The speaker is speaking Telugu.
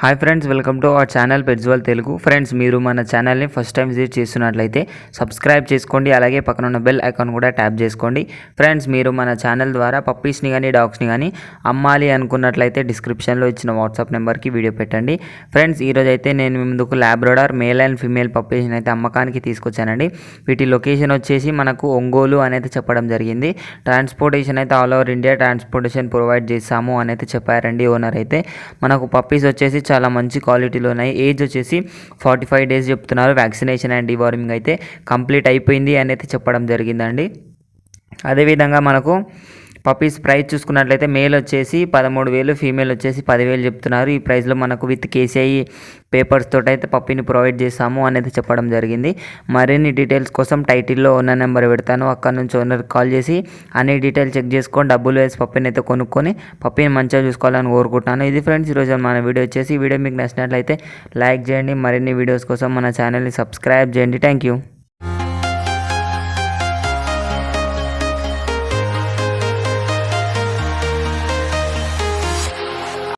Hi friends, welcome to our channel pets world Telugu. Friends, మీరు మన ఛానల్ని ఫస్ట్ టైం విజిట్ చేస్తున్నట్లయితే సబ్స్క్రైబ్ చేసుకోండి, అలాగే పక్కన ఉన్న బెల్ ఐకాన్ కూడా ట్యాప్ చేసుకోండి. ఫ్రెండ్స్, మీరు మన ఛానల్ ద్వారా పప్పీస్ని కానీ డాగ్స్ని కానీ అమ్మాలి అనుకున్నట్లయితే డిస్క్రిప్షన్లో ఇచ్చిన వాట్సాప్ నెంబర్కి వీడియో పెట్టండి. ఫ్రెండ్స్, ఈరోజు అయితే నేను మీ ముందుకు లాబ్రడార్ మేల్ అండ్ ఫీమేల్ పప్పీస్ని అయితే అమ్మకానికి తీసుకొచ్చానండి. వీటి లొకేషన్ వచ్చేసి మనకు ఒంగోలు అనేది చెప్పడం జరిగింది. ట్రాన్స్పోర్టేషన్ అయితే all over India transportation provide చేస్తాము అని అయితే చెప్పారండి ఓనర్ అయితే. మనకు పప్పీస్ వచ్చేసి చాలా మంచి క్వాలిటీలో ఉన్నాయి. ఏజ్ వచ్చేసి 45 days చెప్తున్నారు. వ్యాక్సినేషన్ అండ్ డివార్మింగ్ అయితే కంప్లీట్ అయిపోయింది అని అయితే చెప్పడం జరిగిందండి. అదేవిధంగా మనకు పప్పీస్ ప్రైస్ చూసుకున్నట్లయితే మేల్ వచ్చేసి 13,000, ఫీమేల్ వచ్చేసి 10,000 చెప్తున్నారు. ఈ ప్రైస్లో మనకు విత్ కేసీఐ పేపర్స్ తోటి అయితే పప్పీని ప్రొవైడ్ చేస్తాము అనేది చెప్పడం జరిగింది. మరిన్ని డీటెయిల్స్ కోసం టైటిల్లో ఉన్న నెంబర్ పెడతాను, అక్కడ నుంచి ఓనర్కి కాల్ చేసి అన్ని డీటెయిల్స్ చెక్ చేసుకొని డబ్బులు వేసి పప్పీని అయితే కొనుక్కొని పప్పీని మంచిగా చూసుకోవాలని కోరుకుంటున్నాను. ఇది ఫ్రెండ్స్ ఈరోజు మన వీడియో వచ్చేసి. వీడియో మీకు నచ్చినట్లయితే లైక్ చేయండి. మరిన్ని వీడియోస్ కోసం మన ఛానల్ని సబ్స్క్రైబ్ చేయండి. Thank you.